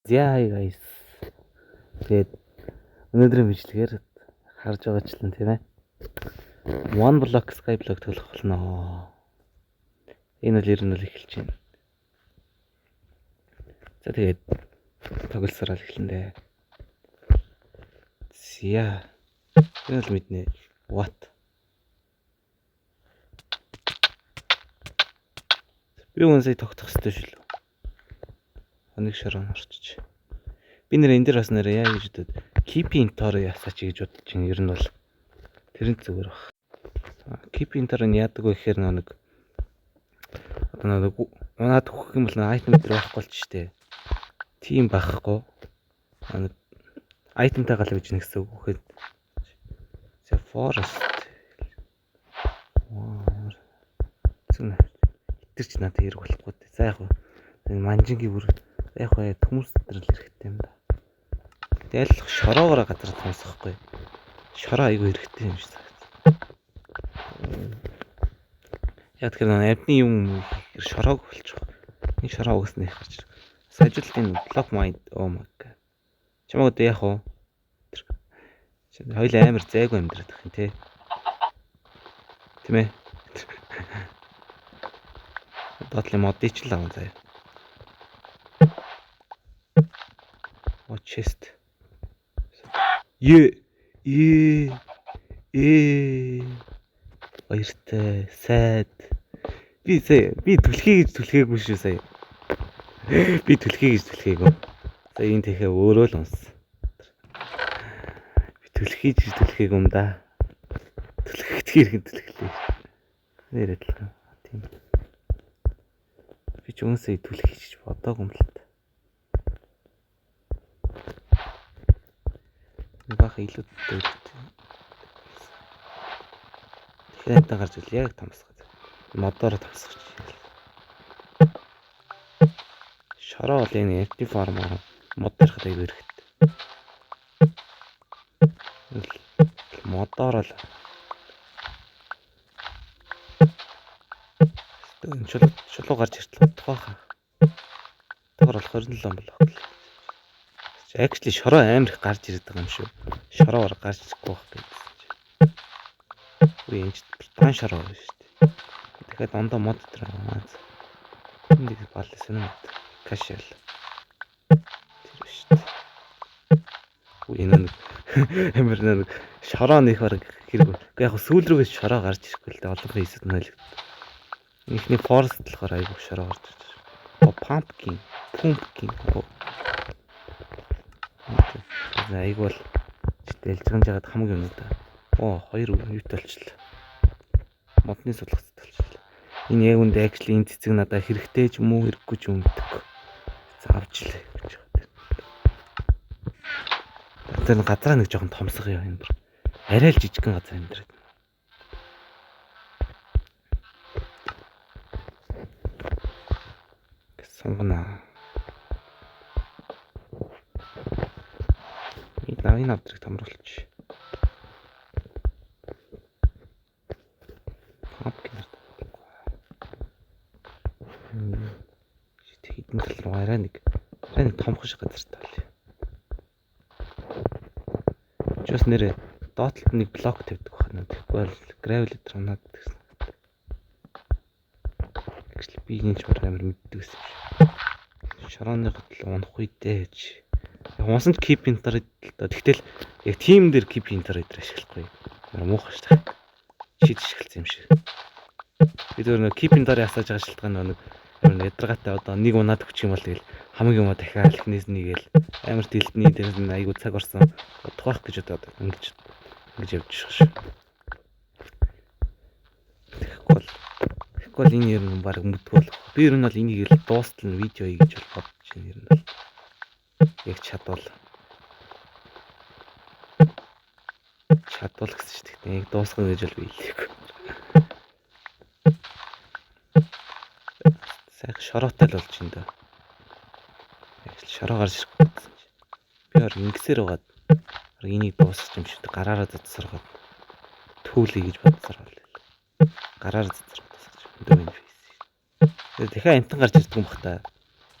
Hi guys. Тэгээд өнөөдрийн бичлэгээр харж байгаачлан тийм ээ. One block skyblock төлөх болно. Энэ бол ер нь эхэлж байна. За тэгээд тоглосороо эхлэндэ. Зя. Энэ л мэднэ. What? Би үнсээ тогтох хэрэгтэй шүү лээ. Нэг шарон орчиж. Би нэр энэ дээр бас нэр яа гэж бодод keeping tor ясаач гэж бодож чинь ер нь бол тэрэн зүгээр баг. Keeping tor нь яадаг вэ гэхээр нэг одоо нэг унаад өгөх юм бол item дээр байхгүй болчих штэ. Тийм байхгүй. Itemтай гал гэж нэгсэн үг гэхэд за forest. Зүн тэр ч надад хэрэг болохгүй. За яг энэ манжингийн бүр яг хүмүүс дээр л хэрэгтэй юм да. Тэгэл шороогоор газар томсохгүй. Шороо айгүй хэрэгтэй юм шиг санагдав. Яг тэр амтны юм шороог болчих. Энэ шороо угаснаа их гарч. Сажилтын block mind oh my god. Чамд яг уу. Хоёул амар зайгүй амьдраад байх юм те. Тийм ээ. Дотлын модич л аван заяа. О chest. Баяртай, сайд. Би түлхий гэж түлхээгүй шүү сая. Би түлхий гэж түлхээгүй. Сая энэ тэхээ өөрөө л унс. Би түлхий гэж түлхээгүй юм да. Түлхэхдгээр түлхлээ. Нэрэл тийм. Би ч үнсээ түлхий гэж бодоогүй юм л та. Баха илүү дээр. Тэгэхээр гарч ил яг томсгоо. Модоор томсгоч. Шороо бол энэ FT farm мод тарахад аягүй хэрэгтэй. Модоор л шулуу гарч иртэл тухайхаа. Тэгэр болох 27 болох. Actually шороо амар их гарч ирээд байгаа юм шүү. Шороогоор гарч ирэхгүй байх гэсэн чинь. Үгүй энэ тань шороо байна шүү дээ. Тэгэхээр дондоо мод дээр аа. Энд их балсан юм. Кашэл. Тэр шүү дээ. Үгүй энэ амар нэг шороо нэх баг хэрэг. Гэхдээ яг сүүл рүүгээ шороо гарч ирэхгүй л дээ. Олон фейсэд нөлөг. Эхний forest болохоор айгүй шороо гарч ирж байна. Pumpkin. Айгуул дэлжгэнж ягаад хамаг юм да. Оо хоёр юутай болчихлоо. Модны сулгацтай болчихлоо. Энэ яг үндэ actually энэ цэцэг надад хэрэгтэй ч юм уу хэрэггүй ч юм гэдэггүй. Заавчлаа гэж байна. Тэр газараа нэг жоохон томсго юм энэ. Арай л жижигхэн газар амьдраад. Сонгоно. Энэ авдрыг томруулчих. Pumpkin. Хитэн тал руу арай нэг томхож газартай бол. Чус нэрэ доотлолт нэг блок тавьдаг байна. Тэгэхгүй бол gravel дээр унаад гэсэн. Actually би энэ ч амар мэддэг гэсэн. Шорооны хөдөл унах үедээ Унсан ч keeping tor тэгтэл яг team дээр keeping tor дээр ашиглахгүй. Муухай шүү дээ. Шийдэж ашигласан юм шиг. Би зөв нэг keeping tor ясааж байгаа шалтгаан нэг амар ядаргаатай одоо нэг унаад өгчих юм бол тэгэл хамаг юм дахиад эхнээс нэгээл амар дэлдний дээр нь айгу цаг орсон тухайх гэж одоо ингэж явж шүү. Тэгэхгүй энэ ер нь баг мэдгүй болох. Би ер нь бол энийг л дуустал нь видео хийж бодож байна ер нь бол. Яг чадвал гэсэн шүү дээ. Яг дуусгах гэж бол биелээгүй. Сайх шороотой л болж байна да. Яг шороо гарч ирэхгүй гэсэн чинь. Би өөр ингэсээр байгаад энийг дуусгах юм шиг гараараа зодсоргоод түүлээ гэж бодсоор байна. Гараараа зодсоргоод дуусгах юм дөө энэ фейс. Тэгээд дахиад амтан гарч ирдэг юм бах та.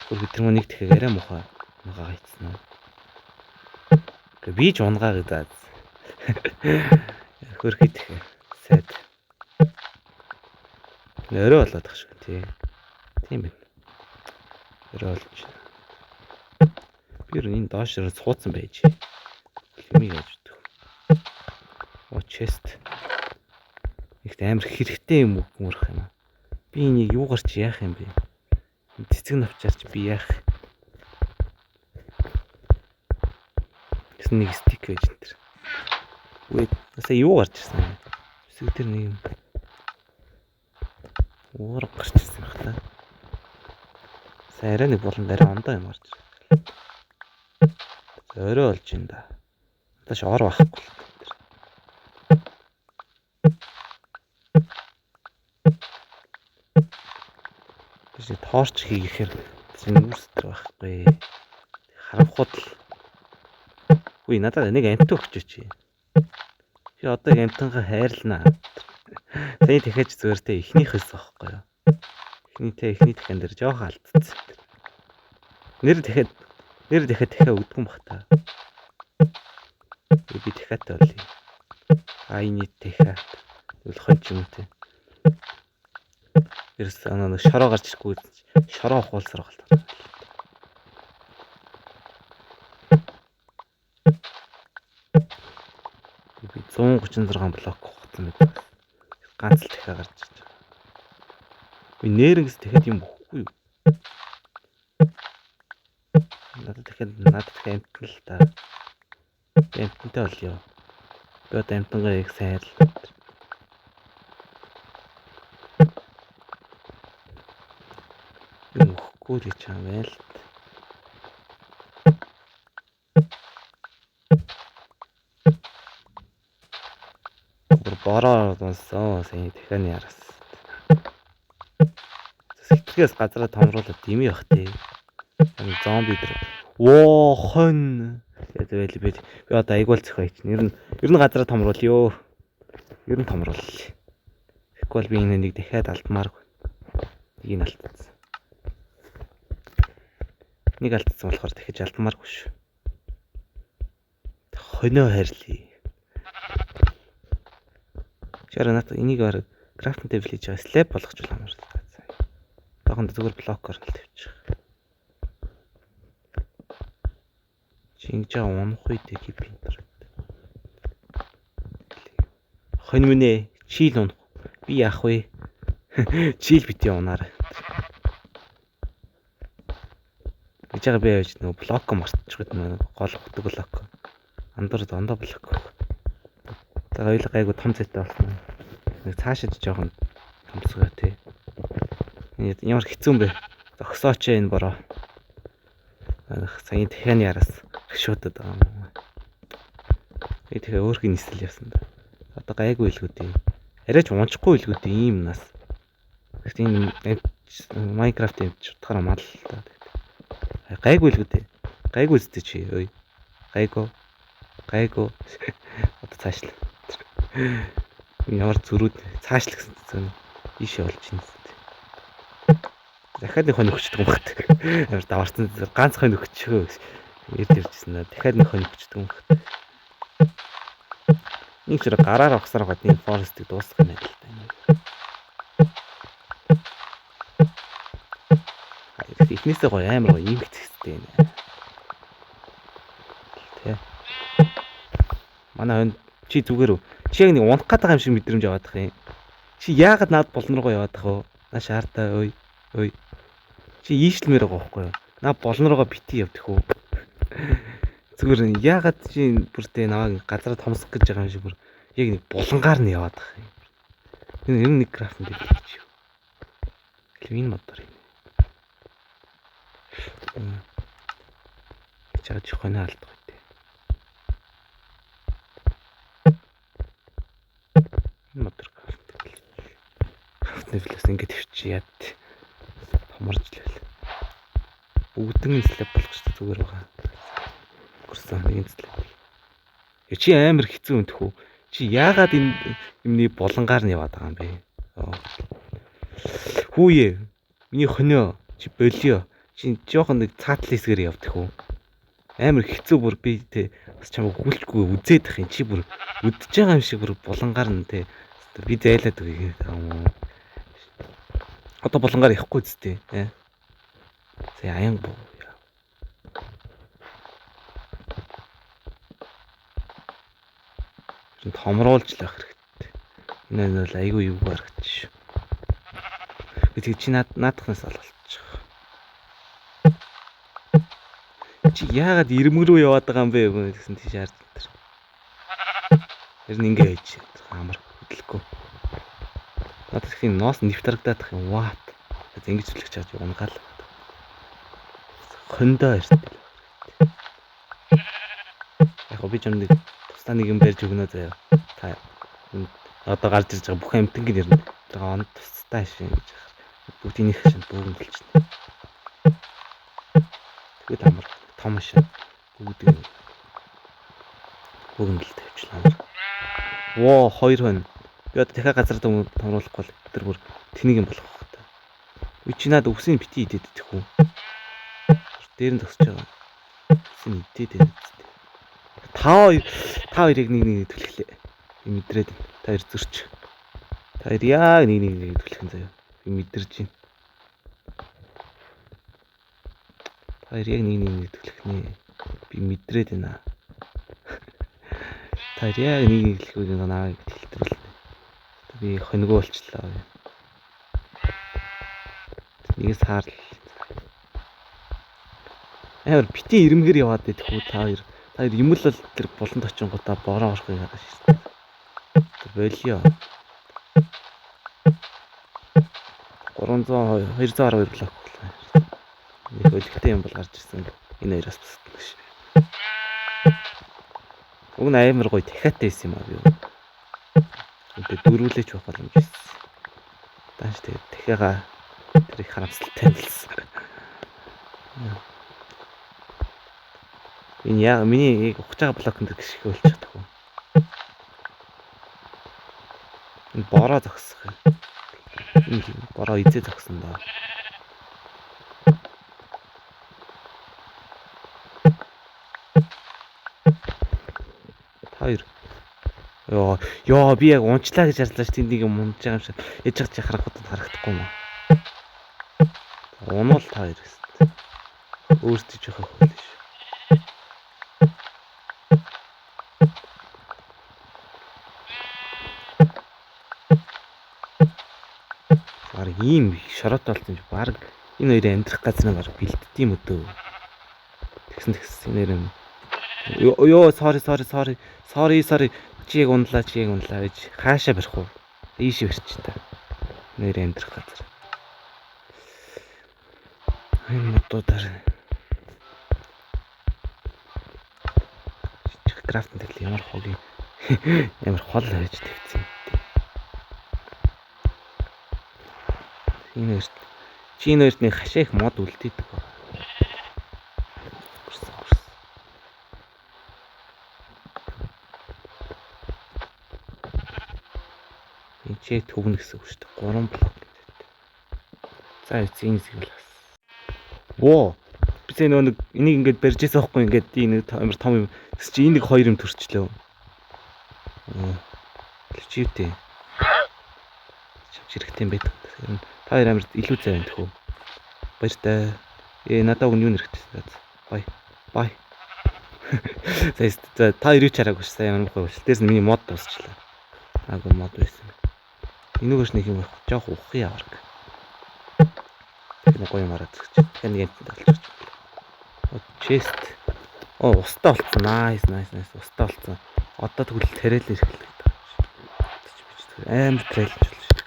Хөр тэр нэг дахиад арай муухай Унагаа хийцэн үү? Гэ би ч унгаа гэдэг. Хөрхий тэх. Сайд. Өрөө болоод тах шиг тий. Тийм байна. Өрөө болж. Би энэ доошоор суудсан байж. Хэмиг яаж өгдөг. Оо чест. Ихт амар хэрэгтэй юм өгмөрх юм аа. Би энийг юугаар ч яах юм бэ? Цэцэг навчаарч би яах? Нэг стик байж энэ төр. Үгүй сая юу гарч ирсэн юм? Цэцэг тэр нэг юм. Уурга гарч ирсэн байх та. Сая арай нэг болон арай ондоо юм гарч ирсэн. Өрөө болж байна да. Надаш ор байхгүй. Тэс торч хийхээр чинь үүсдэр байхгүй. Харанхууд л. Үгүй надад нэг амт өгч чи. Би одоо амтангаа хайрлнаа. Сая дахиад зөөртэй ихнийхээс байхгүй юу? Ихний дахин дээр жоох алдсан. Нэр дахиад өгдгөн бах та. Би дахиад болъё. Айны дахиад өлхөн ч юм уу те. Ерөөс нэг шороо гарч ирэхгүй шороо ухуулсаар гал. Би 136 блок ухсан байдаг. Ганц л дахиад гарч ирж байгаа. Би нэрнгээс дахиад юм өгөхгүй юу? Надад дахиад амтан л та. Амтантай болъё. Би одоо амтангаа их сайн хайрлаа. Өгөхгүй л чам байл. Бороо донсон сая дахиад яраас. Сэтгэлгээс газараа томруулаад дими бах тий. Зомби дэр. Воо хон. Тэгээд би одоо айгуул зөхөө чинь. Ер нь газараа томруулъё. Ер нь томруул. Тэгвэл би энэ нэг дахиад алдмааргүй. Нэг нь алдсан. Нэг алдсан болохоор дахиж алдмааргүй шүү. Хонио хайрлаа. Чара нат энийг крафтинг тейбл хийж байгаа слэб болгочихлоо амар. Тохонд зүгээр блокоор л тавьчих. Чингэж унах үед кипинтер. Хонь минь чийл унах. Би яах вэ? Чийл бити унаар. Гэж байгаа би яаж нөгөө блок мартчихгүй нөө гол утг блок. Андуур дондоо блок. За хоёул гайгүй том зэтэй болсон. Нэг цаашид жоохон томсгоо тий. Ямар хэцүү юм бэ? Зогсооч энэ бороо. Саяны дахианы яраас шуудад байгаа юм. Би тэгээ өөрхөн нислэл явсан да. Одоо гайгүй илгүүд юм. Арайч унчихгүй илгүүд ийм нас. Гэхдээ энэ Майнкрафт юм ч утгаараа мал л да. Гайгүй илгүүд. Гайгүй үстэй чи ой. Гайгүй. Одоо цаашлаа. Ямар зүрүүд цаашлах гэсэн зэн ийшээ болж байна. Дахиад нэг хон өгчдөг юм бахт. Ямар даварсан ганц хон өгчөө иржсэн. Дахиад нэг хон өгчдөг юм бахт. Нэг зэрэг гараар авахсаар гад энэ форестыг дуусгах юм байл та. Эхнээсээ гоё амар гоё имгц хэвчтэй нэ. Тэ. Манай чи зүгээр үү? Чи яг нэг унах гэдэг юм шиг мэдрэмж аваад байгаа юм. Чи яагаад наад болон руугаа яваад байгаа вэ? На шаартаа ой. Чи ийшлмээр байгаа байхгүй юу? На болон руугаа бити явдах уу? Зүгээр яагаад чи бүртээ наваа газараа томсох гэж байгаа юм шиг бүр яг нэг булангаар нь яваад байгаа юм. Энэ нэг крафтинг гэж юу? Клин мотор юм. Чаад чихоно алдах үү? Мотор крафтинг флэс ингэж төвч яад томорж лээ. Бүгдэн слэп болох ч зүгээр байгаа. Гурсан нэг слэп. Чи амар хэцүү юм тэхүү. Чи яагаад энэ юмний булангаар нь яваад байгаа юм бэ? Хүүе. Миний хонио чи болио. Чи жоохон нэг цаатлын хэсгээр явдах уу? Амар хэцүү бүр би тэ бас чамайг хүлчгүй үзээд ах юм чи бүр үдчихэж байгаа юм шиг бүр булангаар нь тэ би зайлаад үгүй юм. Одоо булангаар явахгүй зү тэ. Сая аян боо. Томруулж л байх хэрэгтэй. Энэ бол айгүй юу гаргачих. Би тэг чи наадахнаас олголчих. Чи яагаад ирмэг рүү яваад байгаа юм бэ гэсэн тийш харж энэ. Тэр нь ингээ хийж амар хөдлөхгүй. Надад их ноос нэвтрагдаад их юм ваа. Ингэж хүлээж чаж унагаал. Хондоо ирсэн. Яг би ч нэг тусдаа нэг юм барьж өгнө заяа. Та одоо гарч ирж байгаа бүх амтангийн нэр нь байгаа онд тусдаа шин гэж бүгдийнх шин бөөгнөлчнэ. Тэгээд амар том шин бүгдийг бөөгнөл тавьчлаа. Воо 2 хон. Би одоо дахиад газар томруулахгүй л тэр бүр тэнийг юм болох байх та. Үе чи над өвсөний бити идэд идэх үү? Дээр нь тосч байгаа. Өвсөний идэд байна. Та хоёрыг нэг түлхлээ. Би мэдрээд та хоёр зөрч. Та хоёр яг нэг түлхэн заяа. Би мэдэрж байна. Та хоёр яг нэг түлхнээ. Би мэдрээд байна. Та хоёр яг нэг хэлхүүг намайг хэлтрүүлнэ. Би хоньгоо болчлаа. Нэгээс хаал. Амар бити ирмгэр яваад идэх үү та хоёр. Та хоёр юм л бол тэр болонд очингуудаа бороо орох юм гадаа шээ. Болио. 212 блок боллоо. Нэг өлегтэй юм бол гарч ирсэн. Энэ хоёроос бусдах шээ. Уг нь амар гоё дахиатай байсан юм аа би. Тэгээд дөрвөлээч байх боломж байсан. Тааш тэгээд дахиагаа тэр их харамсалтай болсон. Энэ яа миний ухаж байгаа блокнд гიშг болчих тах уу. Энэ бороо зогсох юм. Энэ бороо изээ зогсон доо. Хоёр. Йоо би яг унчлаа гэж харлаа ш тэндийг юм унж байгаа юм шиг. Ээж хат харахад харагдахгүй юм аа. Унвал та хоёр гэсэн. Өөртөө жоох хөл ш. Баг ийм шорот болсон юм баг энэ хоёрын амьдрах газраа баг бэлддэг юм өдөө. Тэгсэн энэ хоёр юм. Йоо sorry чи яг унлаа гэж хаашаа барих уу? Ийш барьч та. Нэр амьдрах газар. Энэ мотодор. Крафтын тэгэл ямар хогийн ямар хол байж тавьсан юм. Энэ хоёрт нэг хашаа их мод үлдээдэг ба. Чи төгнө гэсэн үг шүү дээ. 3 блок гэдэг. За эцгийн хэсэг л бас. Воо. Би зэ нэг энийг ингээд барьж байгаа байхгүй ингээд энэ амар том юм. Тэс чи энийг 2 юм төрчлөө. Чивтэй. Чивч хэрэгтэй юм байдаг. Та хоёр амар илүү зай байна тхүү. Баяртай. Надад өгн юу нэрхтэй. Бай. За та хоёрыг чараагүй сайн ямар мохоо бол. Дээрс нь миний мод дуусчлаа. Агуу мод байсан. Энүүгөөс нэг юм жоох ухах яварг. Тэр гоё юм хараад зүгч. Нэг юм талчих. Чест. Устаа болцсон. Nice. Устаа болцсон. Одоо тэгвэл тэрэлэр эхэллээ. Амар трейлж болно шүү.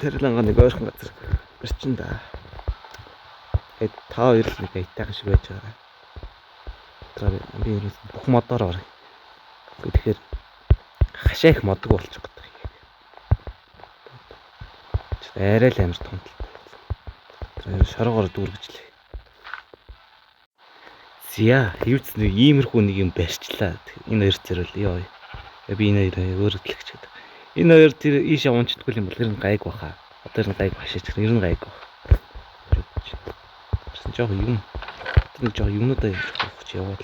Тэрэлэнга нэг ойрхон газар барьчин да. Тэгээд та хоёр л нэг айтайхан шиг байж байгаа. Тэр би бүх модоор орё. Тэгэхээр хашаа их модг болчих гэдэг. Арай л амар том. Тэр шорогоор дүүргэжлээ. Зя, хөвц нэг иймэрхүү нэг юм барьчлаа. Энэ хоёр зэрэл ёо. Би энэ хоёр өөрөглөгч гэдэг. Энэ хоёр тэр ийшээ унчдаггүй юм бол ер нь гайг баха. Одоо ер нь гайг башаач. Ер нь гайг баха. Жоох юм. нэг жоо юмнуудаа явж байгаа ч яваад.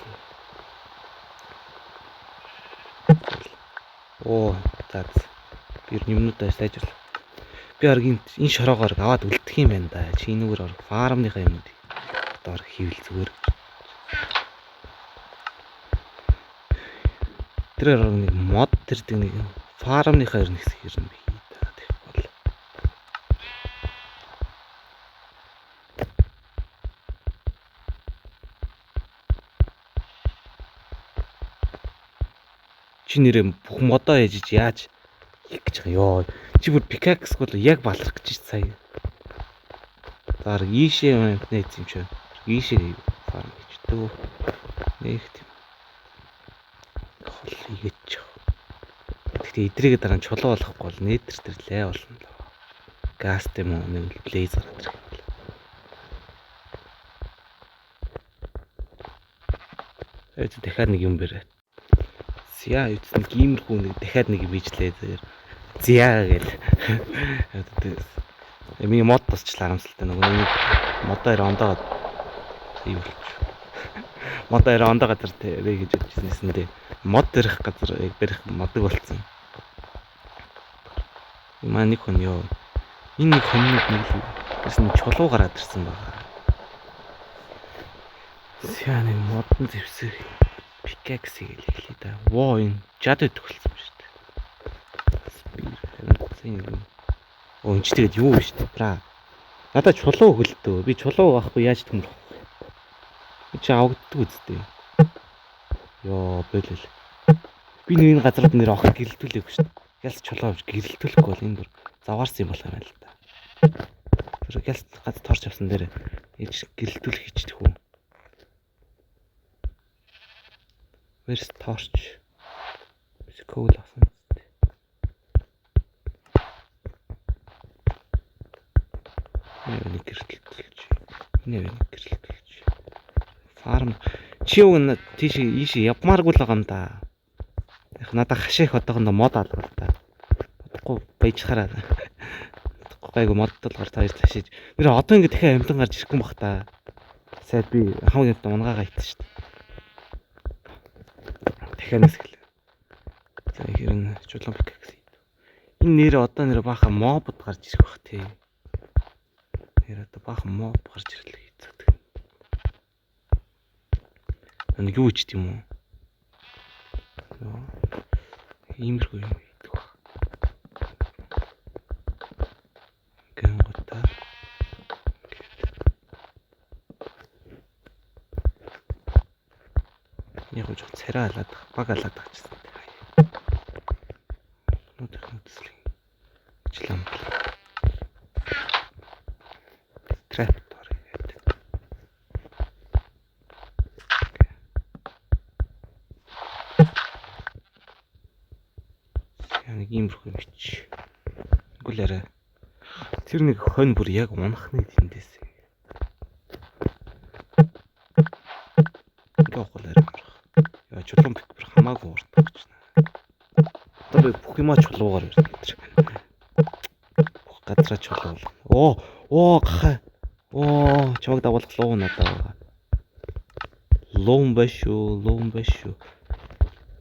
Оо за би юмнуудаа сайжруулах. Би аргийн энэ шороогоор аваад үлдэх юм байна да. Чи энүүгээр орох фармныхаа юмнуудыг доор хийвэл зүгээр. Тэр нэг мод тэрдэг нэг фармныхаа ер нь хэсэг ер нь бий да. Тэгэх бол. Чи нэрээ бүх модоо ээжиж яаж хийх гэж байгаа ёо. Чи бүр пикакс бол яг балрах гэж сая. Заар ийшээ нээц юм чи. Ийшээ фарм гэж дөө. Нэг тийм. Хол хийгээч. Гэхдээ идрээгээ дараа нь чулуу болохгүй бол нэтер тэр лээ болно л. Газ тийм үү нэг лейзер гэдэг юм байна. Эцэг дахиад нэг юм бэрээ. Зя эцэг нэг иймэрхүү нэг дахиад нэг юм bijлээ зэрэг. Зя гэл. Миний мод тусчлаа харамсалтай нөгөө модоор ондоо юу болчих. Модоор ондоо газар тэрэ гэж хэлжсэн дээ. Мод дэрх газар барих модог болцсон. Маа нэг хүн ёо. Энэ нэг хүмүүс нэг л гэсэн чулуу гараад ирсэн байгаа. Зя нэг модон зэвсэг пикакс хэлээ да. Воо энэ жад идэх болсон шүү дээ. Оо энэ ч тэгээд юу вэ шүү дээ. Бра. Надад чулуу хөлтөө. Би чулуу авахгүй яаж төмөрөх вэ? Би чи авагддаг үстэй. Йоо болол. Би нэг энэ газарт нэр охин гэрэлтүүлээгүй шүү дээ. Ялс чулуу авч гэрэлтүүлэхгүй бол энэ бүр заваарсан юм болох юм байна л да. Тэр ялс газ торч авсан дээр ээж гэрэлтүүлэх хийчих үү. Where's torch? It's cool авсан. Нэг гэрэлтүүлж. Нэг гэрэлтүүлж. Фарм чи юу н тийш ийш явмааргүй л байгаа юм да. Яг надад хашаах одоохондоо мод алгал та. Бодохгүй баяжхаараа. Гайгүй модтолгоор тааж ташиж. Нэр одоо ингэ дахиад амтан гарч ирэхгүй бах та. Сайд би хамгийн унгаага итсэн шүү дээ. Дахиад нэсгэл. За хэрэн чулуун пикакс. Энэ нэр одоо нэр баахан мобд гарч ирэх бах тий. Нэр одоо баахан моб гарч ирлээ хийцдэг. Нэг юу ч тийм үү? Иймэрхүү юм хийдэг баг. Гэнгута. Яг жоо царай алаад баг алаад авчихсан. Нутаг нүцлээ. Члам. Трактор гэдэг. Нэг иймэрхүү мич. Гүлээрээ. Тэр нэг хонь бүр яг унахны тэндээс. Гохолоор. Яа чулуун пик бүр хамаагүй уртдаг гэж байна. Одоо бүх юмаа чулуугаар ирдэг. Бүх газраа чулуу. Оо гахаа. Оо чамаг дагуулах луу надад байгаа. Луун башуу.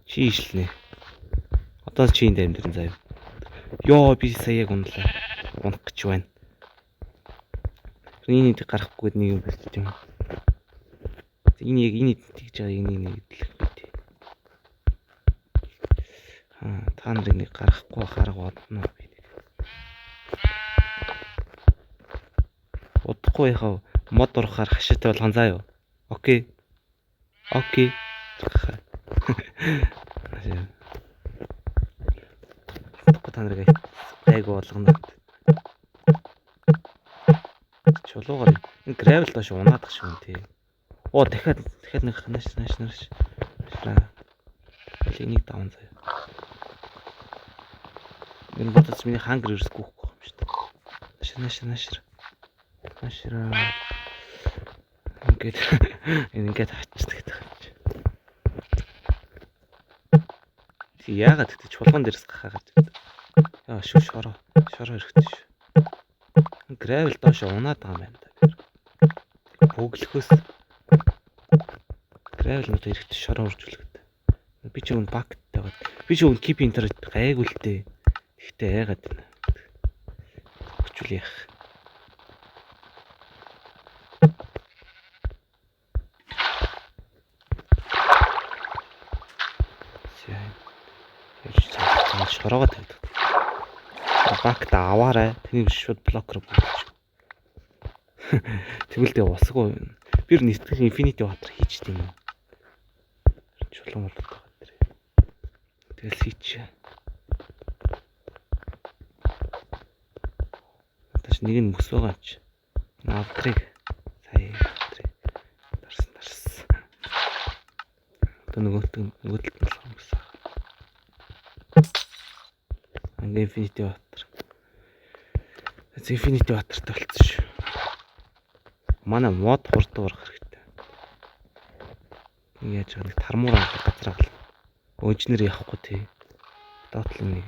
Чи ишлэнэ. Одоо чи энд амьдрын заяа. Йоо би сая яг унлаа. Унах гэж байна. Энийг гарахгүй нэг юм болчих юм. Энийг тэгж байгаа энийг идэх бит. Та нарыг гарахгүй харах бодно би. Удахгүй яхав мод урахаар хашаатай болгон заа юу. Окей. Та нарыг гайг болгоно. Чулуугаар энэ гравел доош унаадах шиг юм тий. Оо дахиад нэг нааш. Энийг даван заяа. Энэ бодож миний хангар ирсэхгүй юм шүү дээ. Наашра. Ингээд хачдаг гэдэг. Чи яагаад гэдэг чулган дээрс гахаад байдаг. Яа шүү шороо хэрэгтэй шүү. Гравел доош унаад байгаа юм байна да. Бөглөхөөс Байвал надад эрэхт шороо үржүүлгээд. Би ч өгн багт байгаад. Би ч өгн кип интернет гайгүй л дээ. Гэхдээ яагаад вэ? Өгчүүл яах. Шороогоо тавьдаг. Багт аваарай. Тэнийг шууд блокер болгож. Тэгвэл тэгээ усгүй. Би нэтгэх Infinity Water хийчихдээ юм уу? Чулуун болоод байгаа тэр. Тэгэл хийч. Наташ нэг нь мөс байгаа ч. Навтрыг сая навтрыг дарсан. Одоо нөгөөдөлд нь болох юм байна. Infinity Water. Infinity Water-тай болчихсон шүү. Манай мод хурдан урах хэрэгтэй. Яаж нэг тармуур авах газраа. Өнчнэр явахгүй тий. Доотлон нэг.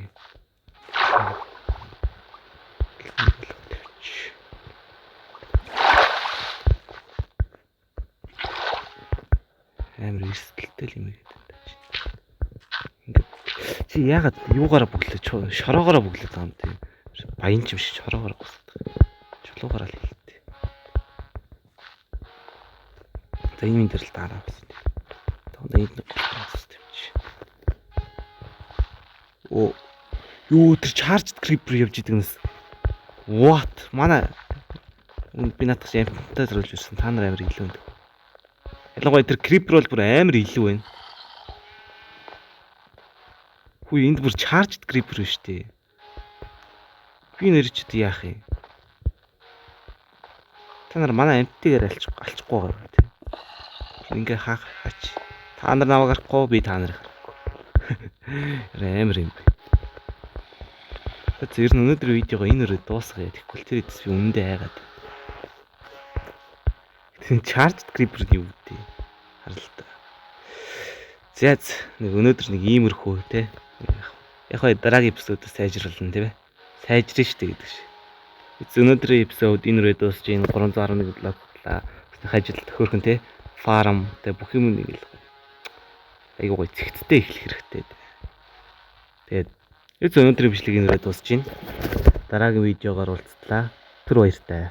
Амар эрсдэлтэй юм гээд байна. Ингээд чи яагаад юугаараа бүглэж шороогоороо бүглээд байгаа юм тий. Баян ч юм шиг шороогоороо гусдаг. Чулуугаараа л хэлтий. За энэ дээр л дараа бас. Одоо энэ систем чи. Оо юу тэр charged creeper явж идэг нэс. What? Манай би надад амттай зориулж ирсэн. Та нар амар илүү өндөг. Ялангуяа тэр creeper бол бүр амар илүү байна. Хүү энд бүр charged creeper шүү дээ. Би нэрч яах юм? Та нар манай амттайгаар алчихгүй байгаа тийм. Ингээ хаач. Та нар наваг гарахгүй би та нарыг харахгүй. Амар юм. Тэр өнөөдөр видеого энэ өрөө дуусгая. Тэгэхгүй тэр эдс би үнэндээ хайгаад. Тэр charged creeper юу гэдэг харалтаа. За нэг өнөөдөр нэг иймэрхүү те. Яг хаа дараагийн эпизодоос сайжруулна тийм ээ. Сайжрын штэ гэдэг шиг. Өнөөдрийн эпизод энэ өрөө дуусч энэ 311 блог боллаа. Ажилд хөөрхөн те. Фарм те бүх юм нэг л. Айгуу гоё цэгцтэй эхлэх хэрэгтэй. Тэгээд өнөөдрийн бичлэг энэ өрөө дуусч байна. Дараагийн видеогоор уулзлаа. Тэр баяртай.